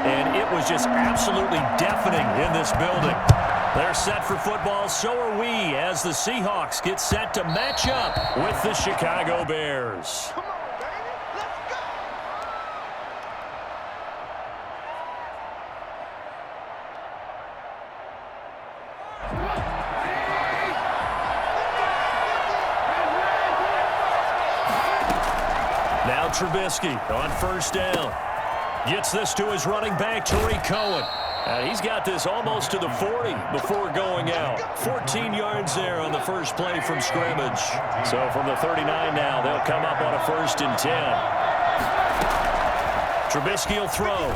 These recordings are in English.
and it was just absolutely deafening in this building. They're set for football, so are we, as the Seahawks get set to match up with the Chicago Bears. Now Trubisky on first down. Gets this to his running back, Tariq Cohen. He's got this almost to the 40 before going out. 14 yards there on the first play from scrimmage. So from the 39 now, they'll come up on a 1st and 10. Trubisky will throw.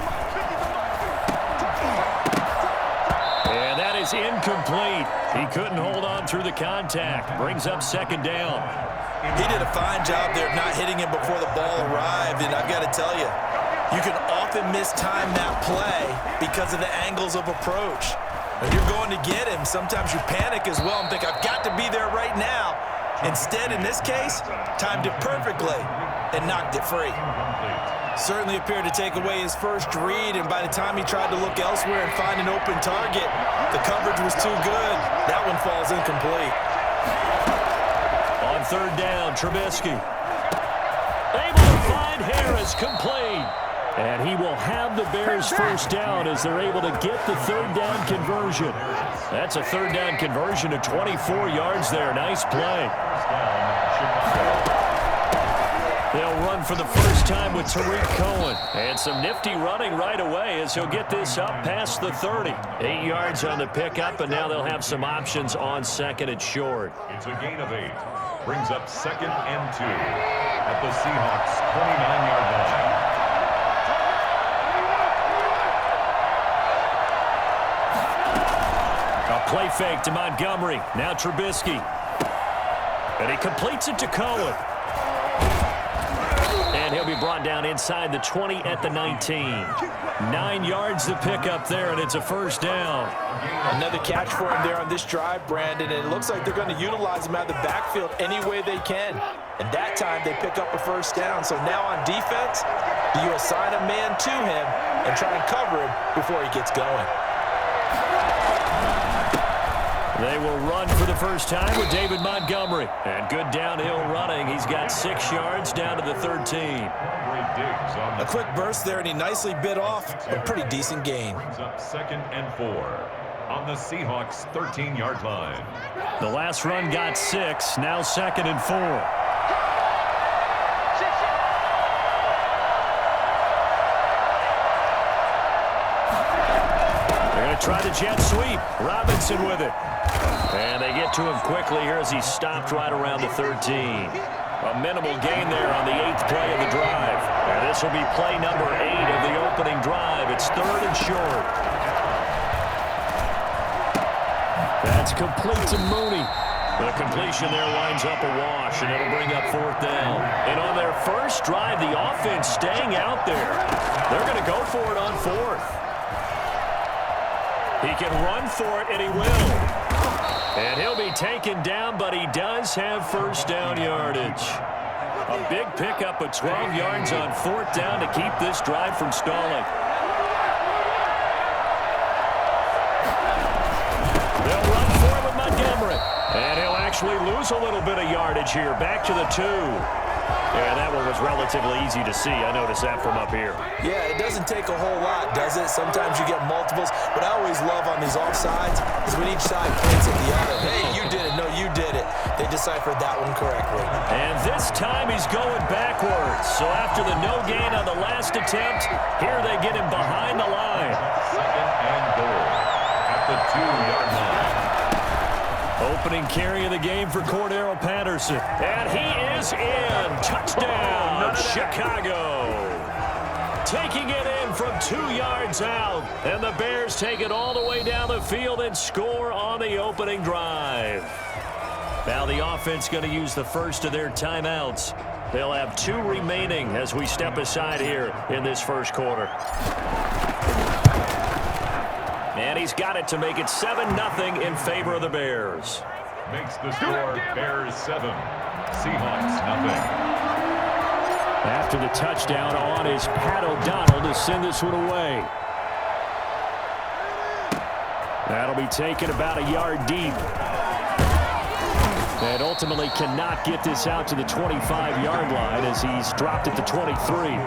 And that is incomplete. He couldn't hold on through the contact. Brings up 2nd down. He did a fine job there of not hitting him before the ball arrived, and I've got to tell you, you can often mistime that play because of the angles of approach. If you're going to get him, sometimes you panic as well and think, I've got to be there right now. Instead, in this case, timed it perfectly and knocked it free. Certainly appeared to take away his first read, and by the time he tried to look elsewhere and find an open target, the coverage was too good. That one falls incomplete. On 3rd down, Trubisky. Able to find Harris, complete. And he will have the Bears' 1st down as they're able to get the 3rd down conversion. That's a 3rd down conversion of 24 yards there. Nice play. They'll run for the first time with Tariq Cohen. And some nifty running right away as he'll get this up past the 30. 8 yards on the pickup, and now they'll have some options on 2nd and short. It's a gain of 8. Brings up 2nd and 2 at the Seahawks' 29-yard line. A play fake to Montgomery. Now Trubisky. And he completes it to Cohen. And he'll be brought down inside the 20 at the 19. 9 yards to pick up there, and it's a 1st down. Another catch for him there on this drive, Brandon, and it looks like they're going to utilize him out of the backfield any way they can. And that time they pick up a 1st down. So now on defense, do you assign a man to him and try and cover him before he gets going? They will run for the first time with David Montgomery. And good downhill running. He's got 6 yards down to the 13. A quick burst there, and he nicely bit off a pretty decent gain. Brings up 2nd and 4 on the Seahawks' 13-yard line. The last run got 6. Now 2nd and 4. They're going to try the jet sweep. Robinson with it. And they get to him quickly here as he stopped right around the 13. A minimal gain there on the 8th play of the drive. And this will be play number 8 of the opening drive. It's 3rd and short. That's complete to Mooney. The completion there winds up a wash, and it'll bring up 4th down. And on their first drive, the offense staying out there. They're going to go for it on 4th. He can run for it, and he will. And he'll be taken down, but he does have 1st down yardage. A big pickup of 12 yards on 4th down to keep this drive from stalling. They'll run for it with Montgomery. And he'll actually lose a little bit of yardage here. Back to the 2. Yeah, that one was relatively easy to see. I noticed that from up here. Yeah, it doesn't take a whole lot, does it? Sometimes you get multiples. But I always love on these offsides is when each side points at the other. Hey, you did it. No, you did it. They deciphered that one correctly. And this time he's going backwards. So after the no gain on the last attempt, here they get him behind the line. 2nd and goal at the 2-yard line. Opening carry of the game for Cordero Patterson. And he is in. Touchdown, Chicago. Taking it in from 2 yards out. And the Bears take it all the way down the field and score on the opening drive. Now the offense going to use the first of their timeouts. They'll have 2 remaining as we step aside here in this first quarter. And he's got it to make it 7-0 in favor of the Bears. Makes the score Bears 7, Seahawks 0. After the touchdown on is Pat O'Donnell to send this one away. That'll be taken about a yard deep. And ultimately cannot get this out to the 25-yard line as he's dropped it to 23. First and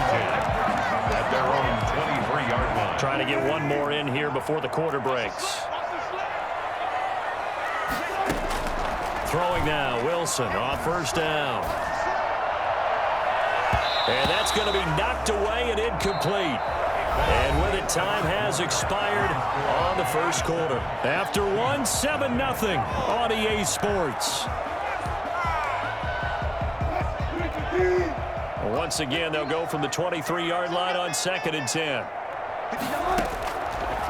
10 at their own 23-yard line. Trying to get one more in here before the quarter breaks. Throwing now, Wilson on first down. And that's going to be knocked away and incomplete. And with it, time has expired on the first quarter. After one, 7-0 on EA Sports. Once again, they'll go from the 23-yard line on 2nd and 10.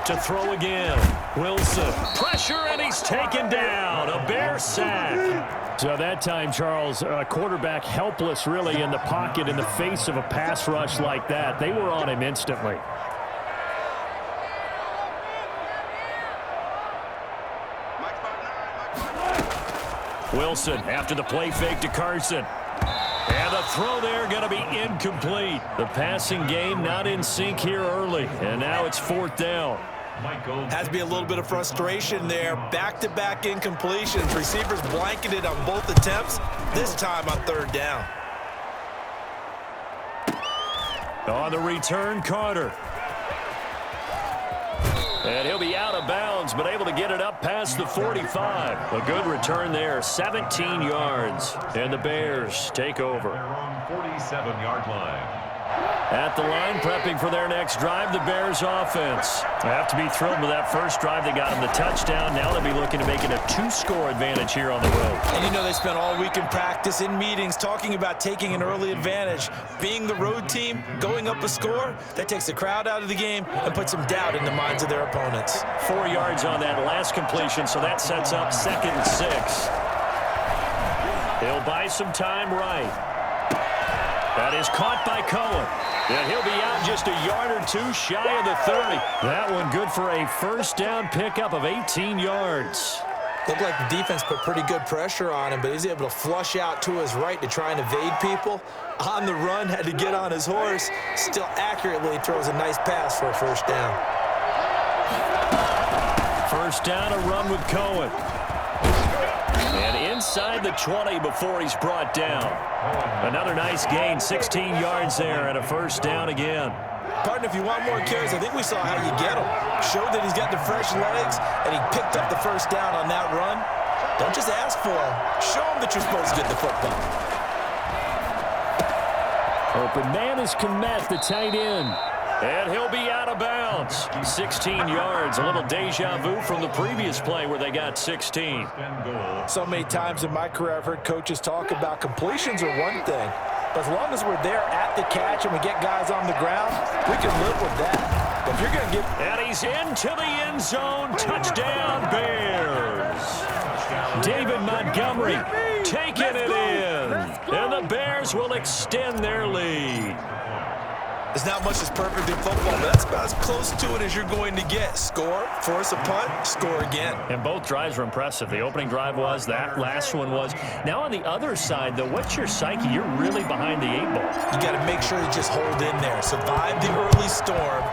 To throw again. Wilson. Pressure, and he's taken down. A Bear sack. So that time, Charles, quarterback helpless really in the pocket in the face of a pass rush like that. They were on him instantly. Wilson after the play fake to Carson. And the throw there going to be incomplete. The passing game not in sync here early. And now it's 4th down. Has to be a little bit of frustration there. Back-to-back incompletions. Receivers blanketed on both attempts. This time on 3rd down. On the return, Carter. And he'll be out of bounds, but able to get it up past the 45. A good return there, 17 yards. And the Bears take over. Their own 47-yard line. At the line, prepping for their next drive, the Bears offense. They have to be thrilled with that first drive. They got them the touchdown. Now they'll be looking to make it a 2-score advantage here on the road. And you know they spent all week in practice, in meetings, talking about taking an early advantage. Being the road team, going up a score, that takes the crowd out of the game and puts some doubt in the minds of their opponents. 4 yards on that last completion, so that sets up 2nd and 6. He'll buy some time right. That is caught by Cohen. And he'll be out just a yard or two shy of the 30. That one good for a first down pickup of 18 yards. Looked like the defense put pretty good pressure on him, but he's able to flush out to his right to try and evade people. On the run, had to get on his horse. Still accurately throws a nice pass for a first down. First down, a run with Cohen. And inside the 20 before he's brought down. Another nice gain, 16 yards there, and a first down again. Partner, if you want more carries, I think we saw how you get him. Showed that he's got the fresh legs, and he picked up the first down on that run. Don't just ask for him. Show him that you're supposed to get the football. Open man is Kmet, the tight end. And he'll be out of bounds. 16 yards, a little deja vu from the previous play where they got 16. So many times in my career I've heard coaches talk about completions are one thing, but as long as we're there at the catch and we get guys on the ground, we can live with that. But if you're going to get... And he's into the end zone. Touchdown, Bears. David Montgomery taking it in. And the Bears will extend their lead. There's not much that's perfect in football, but that's about as close to it as you're going to get. Score, force a punt, score again. And both drives were impressive. The opening drive was, that last one was. Now on the other side, though, what's your psyche? You're really behind the 8-ball. You got to make sure you just hold in there. Survive the early storm,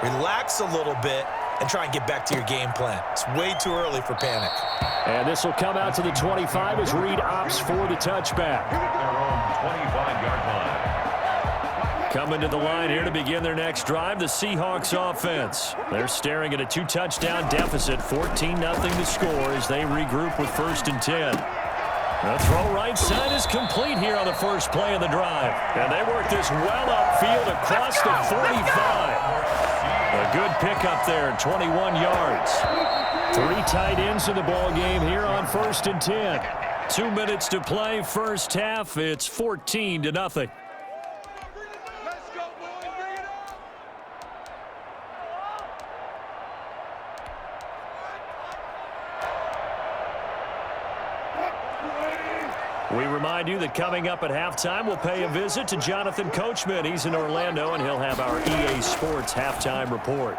relax a little bit, and try and get back to your game plan. It's way too early for panic. And this will come out to the 25 as Reed opts for the touchback. Their own 25-yard line. Coming to the line here to begin their next drive, the Seahawks offense. They're staring at a 2-touchdown deficit, 14-0 to score as they regroup with 1st and 10. The throw right side is complete here on the first play of the drive. And they work this well upfield across the 45. A good pickup there, 21 yards. 3 tight ends in the ball game here on 1st and 10. 2 minutes to play, first half. It's 14-0. We remind you that coming up at halftime, we'll pay a visit to Jonathan Coachman. He's in Orlando, and he'll have our EA Sports halftime report.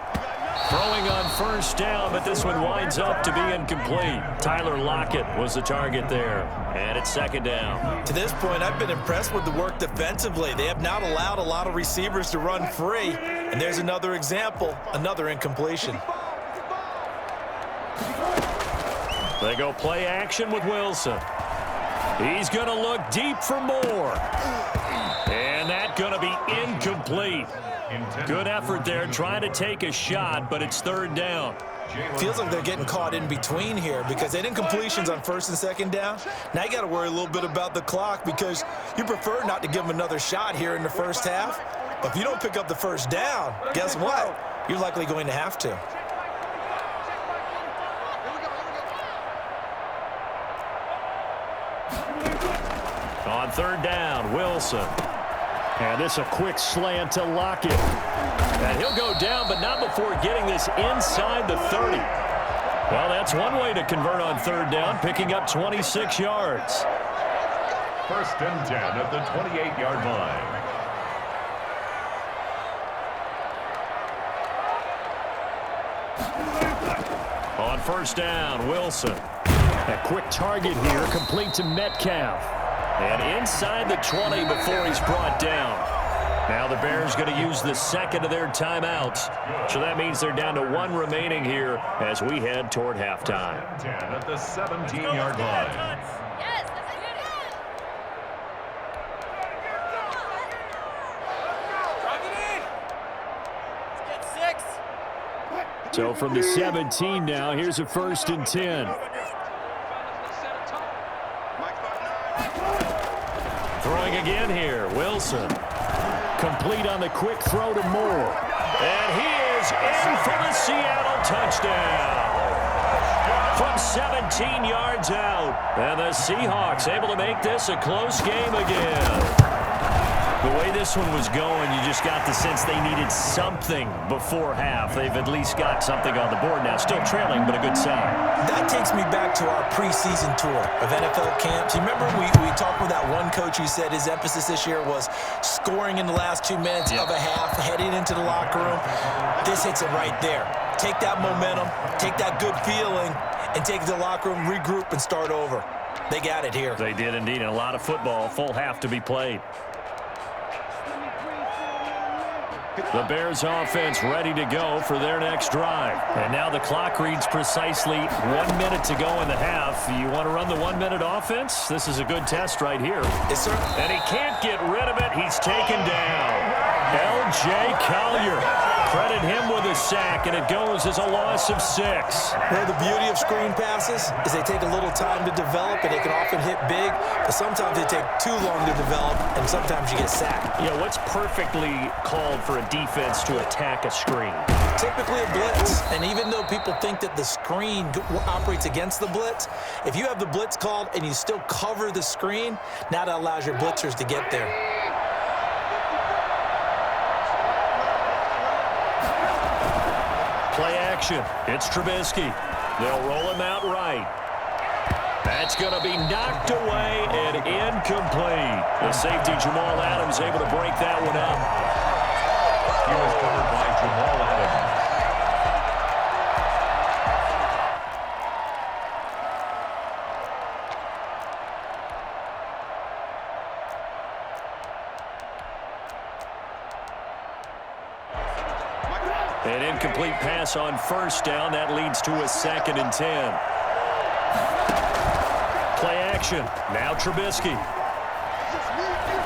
Throwing on first down, but this one winds up to be incomplete. Tyler Lockett was the target there, and it's 2nd down. To this point, I've been impressed with the work defensively. They have not allowed a lot of receivers to run free, and there's another example, another incompletion. They go play action with Wilson. He's going to look deep for more. And that's going to be incomplete. Good effort there trying to take a shot, but it's third down. Feels like they're getting caught in between here because they didn't completions on first and second down. Now you got to worry a little bit about the clock because you prefer not to give them another shot here in the first half. But if you don't pick up the first down, guess what? You're likely going to have to. On third down, Wilson. And this a quick slant to Lockett. And he'll go down, but not before getting this inside the 30. Well, that's one way to convert on third down, picking up 26 yards. First and 10 at the 28-yard line. On first down, Wilson. A quick target here, complete to Metcalf. And inside the 20 before he's brought down. Now the Bears going to use the second of their timeouts. So that means they're down to one remaining here as we head toward halftime. 10 at the 17-yard line. So from the 17 now, here's a first and 10. Throwing again here, Wilson. Complete on the quick throw to Moore. And he is in for the Seattle touchdown. From 17 yards out. And the Seahawks able to make this a close game again. The way this one was going, you just got the sense they needed something before half. They've at least got something on the board now. Still trailing, but a good sign. That takes me back to our preseason tour of NFL camps. You remember we talked with that one coach who said his emphasis this year was scoring in the last 2 minutes of a half, heading into the locker room. This hits it right there. Take that momentum, take that good feeling, and take it to the locker room, regroup, and start over. They got it here. They did indeed, and a lot of football, full half to be played. The Bears offense ready to go for their next drive. And now the clock reads precisely 1 minute to go in the half. You want to run the 1 minute offense? This is a good test right here. Yes, sir. And he can't get rid of it. He's taken down. L.J. Collier. Credit him with a sack, and it goes as a loss of 6. Well, the beauty of screen passes is they take a little time to develop, and they can often hit big, but sometimes they take too long to develop, and sometimes you get sacked. Yeah, what's perfectly called for a defense to attack a screen? Typically a blitz, and even though people think that the screen operates against the blitz, if you have the blitz called and you still cover the screen, now that allows your blitzers to get there. Play action. It's Trubisky. They'll roll him out right. That's going to be knocked away and incomplete. The safety, Jamal Adams, able to break that one up. He was covered by Jamal Adams. An incomplete pass on first down. That leads to a 2nd and 10. Play action. Now Trubisky.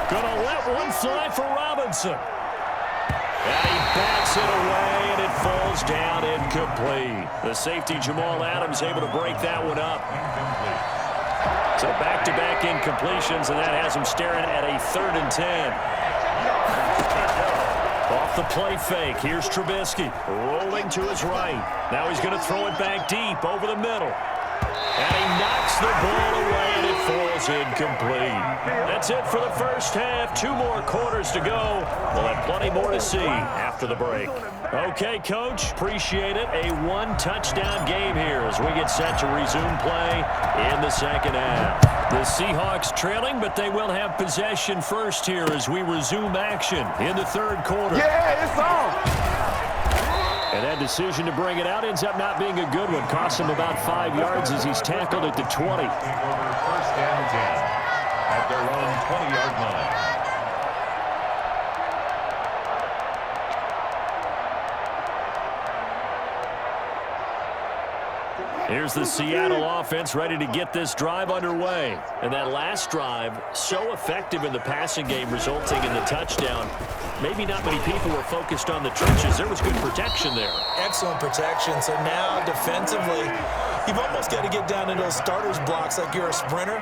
Gonna let one fly for Robinson. And he backs it away, and it falls down incomplete. The safety, Jamal Adams, able to break that one up. So back-to-back incompletions, and that has him staring at a 3rd and 10. Off the play fake, here's Trubisky, rolling to his right. Now he's going to throw it back deep over the middle. And he knocks the ball away, and it falls incomplete. That's it for the first half. 2 more quarters to go. We'll have plenty more to see after the break. Okay, Coach, appreciate it. A 1-touchdown game here as we get set to resume play in the second half. The Seahawks trailing, but they will have possession first here as we resume action in the 3rd quarter. Yeah, it's on. And that decision to bring it out ends up not being a good one. Costs him about 5 yards as he's tackled at the 20. First and 10 at their own 20-yard line. Here's the Seattle offense ready to get this drive underway. And that last drive, so effective in the passing game, resulting in the touchdown. Maybe not many people were focused on the trenches. There was good protection there. Excellent protection. So now defensively, you've almost got to get down in those starters blocks like you're a sprinter.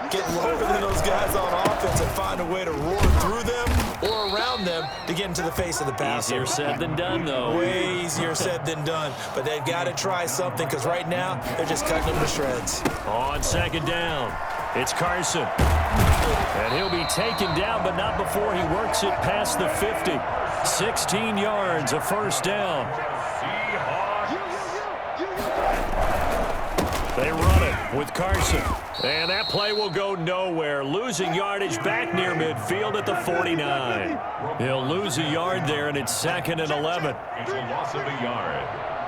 Get lower than those guys on offense and find a way to roar through them or around them to get into the face of the passer. Easier said than done, though. Way easier said than done. But they've got to try something because right now they're just cutting them to shreds. On second down, it's Carson. And he'll be taken down, but not before he works it past the 50. 16 yards, a first down. They run it with Carson. And that play will go nowhere. Losing yardage back near midfield at the 49. He'll lose a yard there, and it's 2nd and 11. It's a loss of a yard.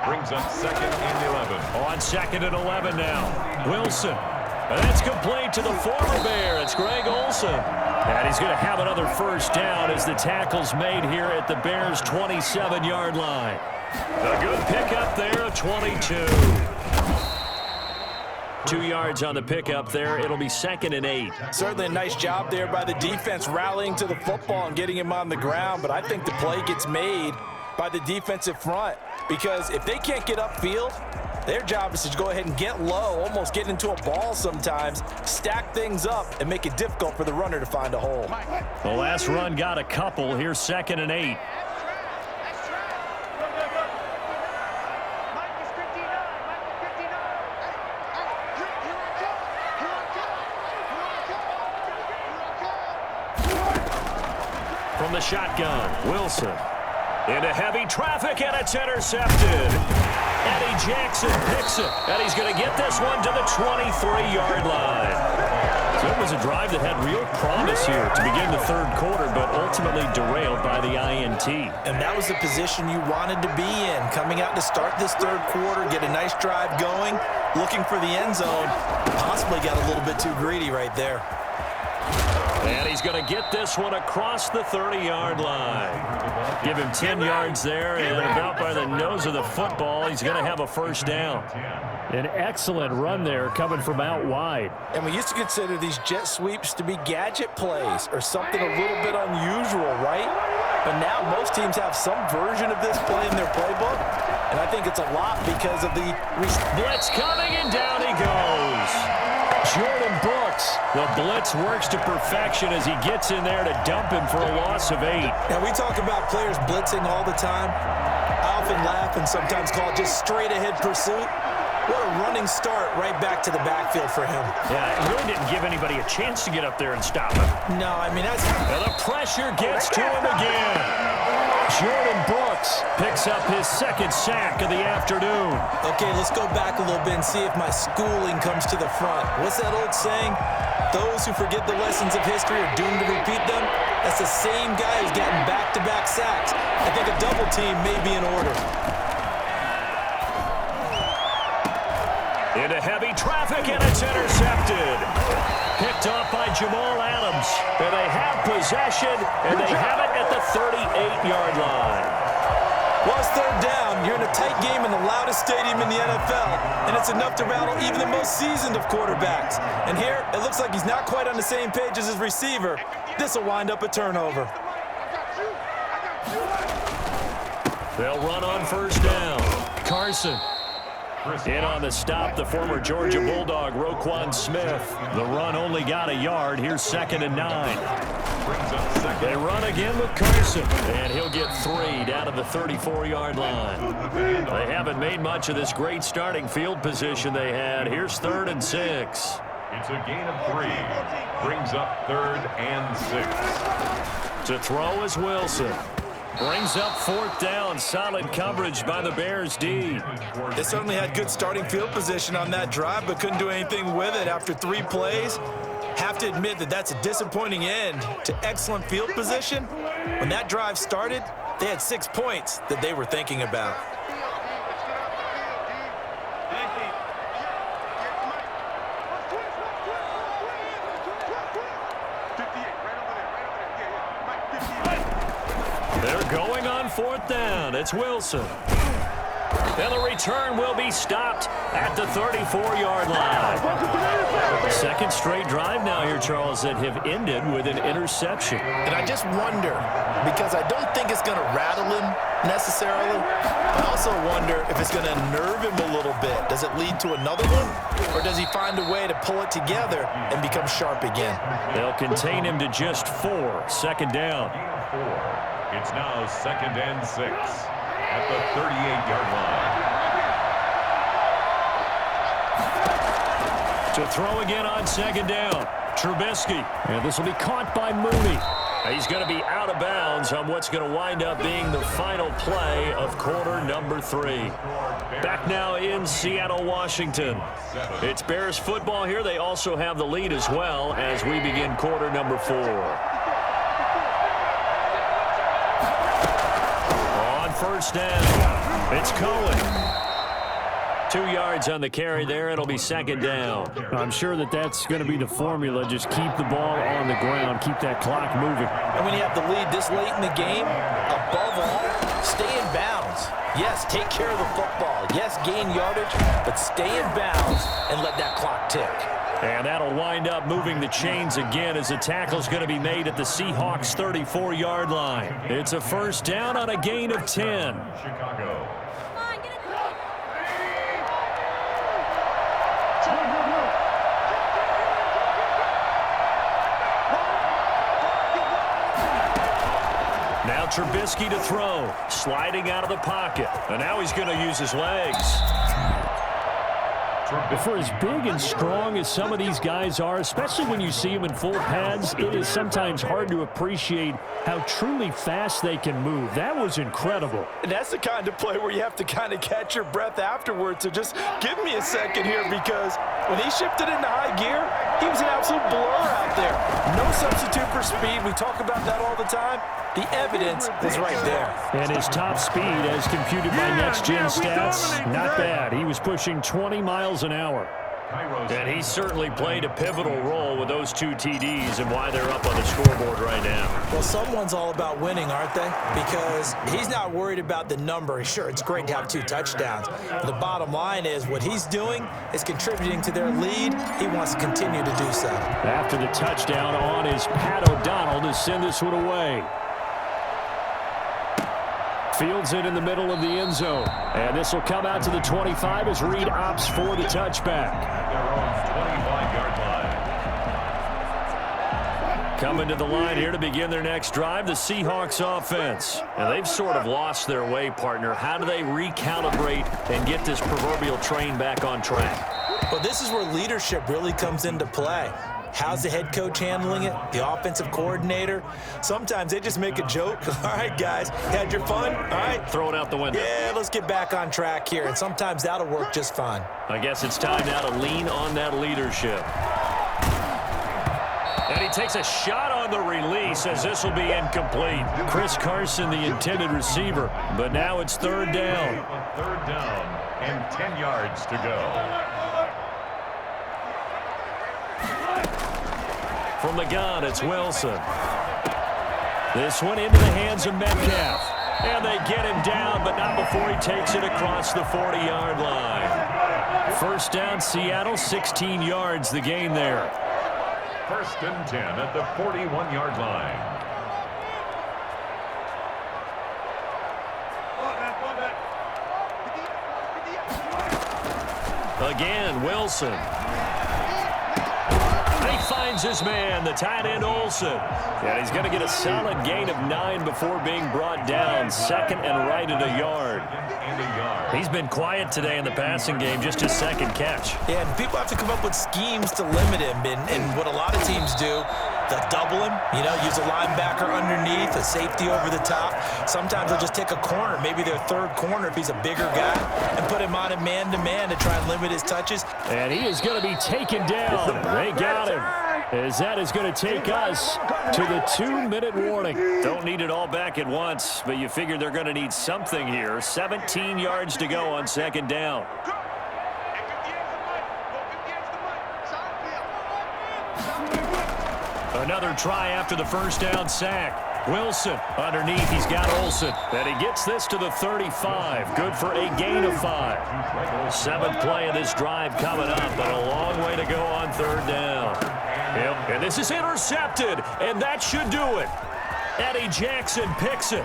Brings up 2nd and 11. On 2nd and 11 now. Wilson. And that's complete to the former Bear. It's Greg Olsen. And he's going to have another first down as the tackle's made here at the Bears' 27-yard line. A good pickup there of 22. 2 yards on the pickup there. It'll be 2nd and 8. Certainly a nice job there by the defense rallying to the football and getting him on the ground, but I think the play gets made by the defensive front because if they can't get upfield, their job is to go ahead and get low, almost get into a ball sometimes, stack things up, and make it difficult for the runner to find a hole. The last run got a couple. Here's 2nd and 8. From the shotgun, Wilson. Into heavy traffic, and it's intercepted. Eddie Jackson picks it, and he's going to get this one to the 23-yard line. So it was a drive that had real promise here to begin the third quarter, but ultimately derailed by the INT. And that was the position you wanted to be in, coming out to start this third quarter, get a nice drive going, looking for the end zone. Possibly got a little bit too greedy right there. And he's going to get this one across the 30-yard line. Give him 10 yards there, and about by the nose of the football, he's going to have a first down. An excellent run there coming from out wide. And we used to consider these jet sweeps to be gadget plays or something a little bit unusual, right? But now most teams have some version of this play in their playbook, and I think it's a lot because of the blitz coming, and down he goes. Jordan Brooks. The blitz works to perfection as he gets in there to dump him for a loss of 8. Now, we talk about players blitzing all the time. I often laugh and sometimes call it just straight-ahead pursuit. What a running start right back to the backfield for him. Yeah, it really didn't give anybody a chance to get up there and stop him. No, I mean, that's... And the pressure gets to him again. Jordan Brooks picks up his 2nd sack of the afternoon. Okay, let's go back a little bit and see if my schooling comes to the front. What's that old saying? Those who forget the lessons of history are doomed to repeat them. That's the same guy who's getting back-to-back sacks. I think a double team may be in order. Into heavy traffic, and it's intercepted. Picked off by Jamal Adams. And they have possession, and they have it at the 38-yard line. Well, it's third down. You're in a tight game in the loudest stadium in the NFL, and it's enough to rattle even the most seasoned of quarterbacks. And here, it looks like he's not quite on the same page as his receiver. This will wind up a turnover. They'll run on first down. Carson. In on the stop, the former Georgia Bulldog, Roquan Smith. The run only got a yard. Here's 2nd and 9. They run again with Carson, and he'll get 3 down to the 34-yard line. They haven't made much of this great starting field position they had. Here's 3rd and 6. It's a gain of 3. Brings up 3rd and 6. To throw is Wilson. Brings up 4th down. Solid coverage by the Bears D. They certainly had good starting field position on that drive, but couldn't do anything with it after 3 plays. Have to admit that that's a disappointing end to excellent field position. When that drive started, they had 6 points that they were thinking about. They're going on 4th down. It's Wilson. And the return will be stopped at the 34-yard line. Second straight drive now here, Charles, that have ended with an interception. And I just wonder, because I don't think it's going to rattle him necessarily, I also wonder if it's going to nerve him a little bit. Does it lead to another one? Or does he find a way to pull it together and become sharp again? They'll contain him to just 4. Second down. It's now 2nd and 6 at the 38-yard line. To throw again on second down. Trubisky. And this will be caught by Mooney. He's going to be out of bounds on what's going to wind up being the final play of quarter number 3. Back now in Seattle, Washington. It's Bears football here. They also have the lead as well as we begin quarter number 4. On first down, it's Cohen. 2 yards on the carry there. It'll be second down. I'm sure that's going to be the formula. Just keep the ball on the ground. Keep that clock moving. And when you have the lead this late in the game, above all, stay in bounds. Yes, take care of the football. Yes, gain yardage, but stay in bounds and let that clock tick. And that'll wind up moving the chains again as the tackle's going to be made at the Seahawks' 34-yard line. It's a first down on a gain of 10. Chicago. Now Trubisky to throw, sliding out of the pocket. And now he's going to use his legs. For as big and strong as some of these guys are, especially when you see them in full pads, it is sometimes hard to appreciate how truly fast they can move. That was incredible. And that's the kind of play where you have to kind of catch your breath afterwards. So just give me a second here, because when he shifted into high gear, he was an absolute blur out there. No substitute for speed. We talk about that all the time. The evidence is right there. And his top speed, as computed by Next Gen Stats, not bad. He was pushing 20 miles an hour. And he certainly played a pivotal role with those 2 TDs and why they're up on the scoreboard right now. Well, someone's all about winning, aren't they? Because he's not worried about the number. Sure, it's great to have 2 touchdowns. But the bottom line is what he's doing is contributing to their lead. He wants to continue to do so. After the touchdown on is Pat O'Donnell to send this one away. Fields it in the middle of the end zone. And this will come out to the 25 as Reed opts for the touchback. Their own 25-yard line. Coming to the line here to begin their next drive, the Seahawks offense. And they've sort of lost their way, partner. How do they recalibrate and get this proverbial train back on track? Well, this is where leadership really comes into play. How's the head coach handling it? The offensive coordinator? Sometimes they just make a joke. All right, guys, had your fun? All right. Throw it out the window. Yeah, let's get back on track here. And sometimes that'll work just fine. I guess it's time now to lean on that leadership. And he takes a shot on the release as this will be incomplete. Chris Carson, the intended receiver. But now it's third down. 3rd down and 10 yards to go. From the gun, it's Wilson. This one into the hands of Metcalf. And they get him down, but not before he takes it across the 40-yard line. First down, Seattle, 16 yards, the gain there. 1st and 10 at the 41-yard line. Again, Wilson. He finds his man, the tight end Olsen. And he's going to get a solid gain of 9 before being brought down. 2nd and right at a yard. He's been quiet today in the passing game, just his 2nd catch. Yeah, and people have to come up with schemes to limit him. And what a lot of teams do, they'll double him, use a linebacker underneath, a safety over the top. Sometimes they'll just take a corner, maybe their 3rd corner if he's a bigger guy, and put him on a man-to-man to try and limit his touches. And he is going to be taken down. They got him. As that is going to take us to the 2-minute warning. Don't need it all back at once, but you figure they're going to need something here. 17 yards to go on 2nd down. Another try after the first down sack. Wilson underneath. He's got Olsen. And he gets this to the 35. Good for a gain of 5. Seventh play of this drive coming up, but a long way to go on third down. Yep. And this is intercepted, and that should do it. Eddie Jackson picks it.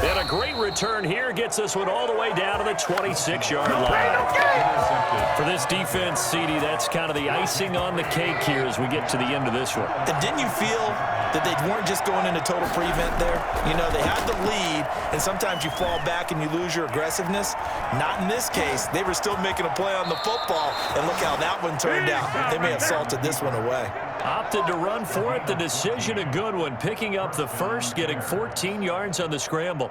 And a great return here gets this one all the way down to the 26-yard line. For this defense, CD, that's kind of the icing on the cake here as we get to the end of this one. And didn't you feel that they weren't just going into total prevent there? You know, they had the lead, and sometimes you fall back and you lose your aggressiveness. Not in this case. They were still making a play on the football, and look how that one turned out. They may have salted this one away. Opted to run for it. The decision a good one. Picking up the first, getting 14 yards on the scramble.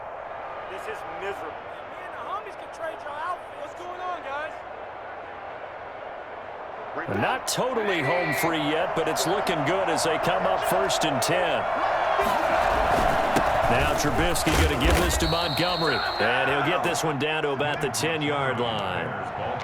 This is miserable. Man, the homies can trade your outfit. What's going on, guys? Not totally home free yet, but it's looking good as they come up 1st and 10. Now Trubisky going to give this to Montgomery. And he'll get this one down to about the 10-yard line.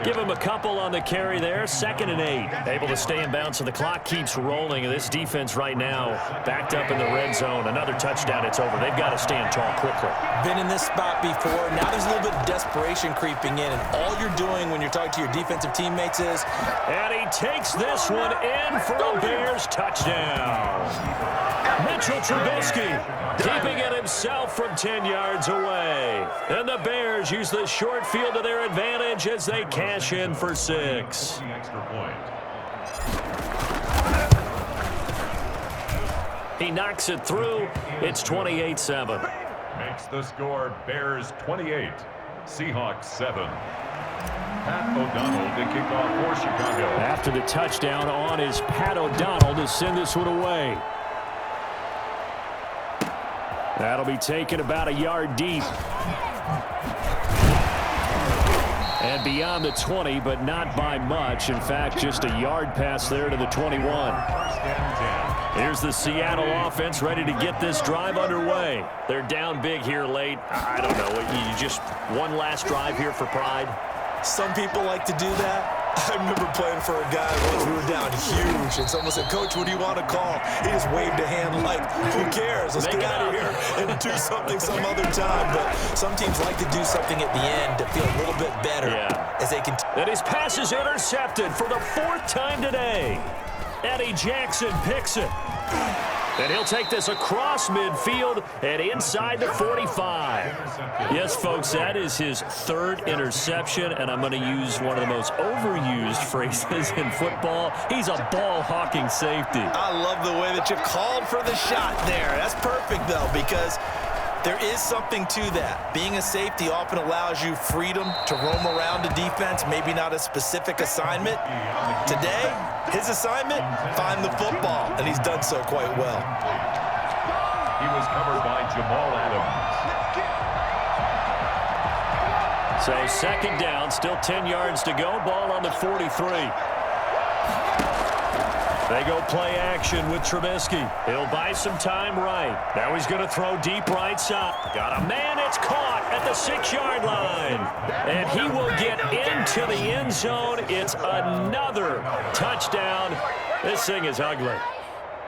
Give him a couple on the carry there. 2nd and 8. Able to stay in bounds, so the clock keeps rolling. And this defense right now backed up in the red zone. Another touchdown, it's over. They've got to stand tall quickly. Been in this spot before. Now there's a little bit of desperation creeping in. And all you're doing when you're talking to your defensive teammates is... And he takes this one in for a Bears touchdown. Mitchell Trubisky keeping it himself from 10 yards away. And the Bears use the short field to their advantage as they cash in for 6. He knocks it through. It's 28-7. Makes the score Bears 28, Seahawks 7. Pat O'Donnell to kick off for Chicago. After the touchdown on is Pat O'Donnell to send this one away. That'll be taken about a yard deep. And beyond the 20, but not by much. In fact, just a yard pass there to the 21. Here's the Seattle offense ready to get this drive underway. They're down big here late. I don't know. You just one last drive here for pride. Some people like to do that. I remember playing for a guy once. We were down huge, and someone said, "Coach, what do you want to call?" He just waved a hand like, "Who cares? Let's get out of here and do something some other time." But some teams like to do something at the end to feel a little bit better as they continue. And his pass is intercepted for the 4th time today. Eddie Jackson picks it. And he'll take this across midfield and inside the 45. Yes, folks, that is his 3rd interception, and I'm going to use one of the most overused phrases in football. He's a ball-hawking safety. I love the way that you called for the shot there. That's perfect, though, because there is something to that. Being a safety often allows you freedom to roam around a defense, maybe not a specific assignment. Today, his assignment, find the football, and he's done so quite well. He was covered by Jamal Adams. So 2nd down, still 10 yards to go. Ball on the 43. They go play action with Trubisky. He'll buy some time right. Now he's going to throw deep right side. Got a man. It's caught at the 6-yard line. And he will get into the end zone. It's another touchdown. This thing is ugly.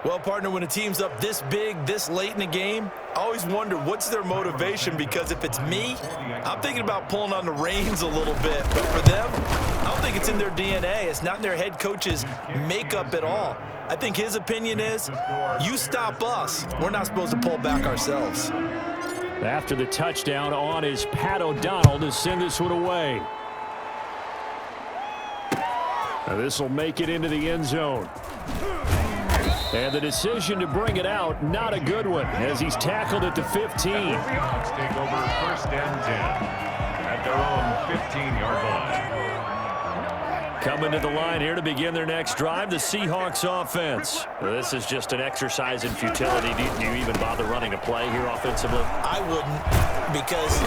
Well, partner, when a team's up this big, this late in the game, I always wonder what's their motivation, because if it's me, I'm thinking about pulling on the reins a little bit. But for them, I don't think it's in their DNA. It's not in their head coach's makeup at all. I think his opinion is, you stop us, we're not supposed to pull back ourselves. After the touchdown on is Pat O'Donnell to send this one away. This will make it into the end zone. And the decision to bring it out, not a good one, as he's tackled at the 15. Seahawks take over 1st and 10 at their own 15-yard line. Coming to the line here to begin their next drive, the Seahawks offense. This is just an exercise in futility. Do you even bother running a play here offensively? I wouldn't, because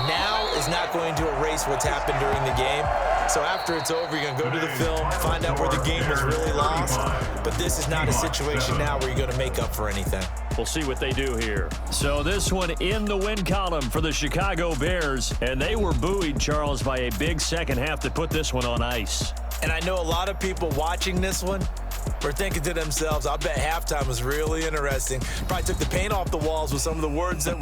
now is not going to erase what's happened during the game. So after it's over, you're going to go to the film, find out where the game was really lost. But this is not a situation now where you're going to make up for anything. We'll see what they do here. So this one in the win column for the Chicago Bears. And they were buoyed, Charles, by a big second half to put this one on ice. And I know a lot of people watching this one were thinking to themselves, I bet halftime was really interesting. Probably took the paint off the walls with some of the words that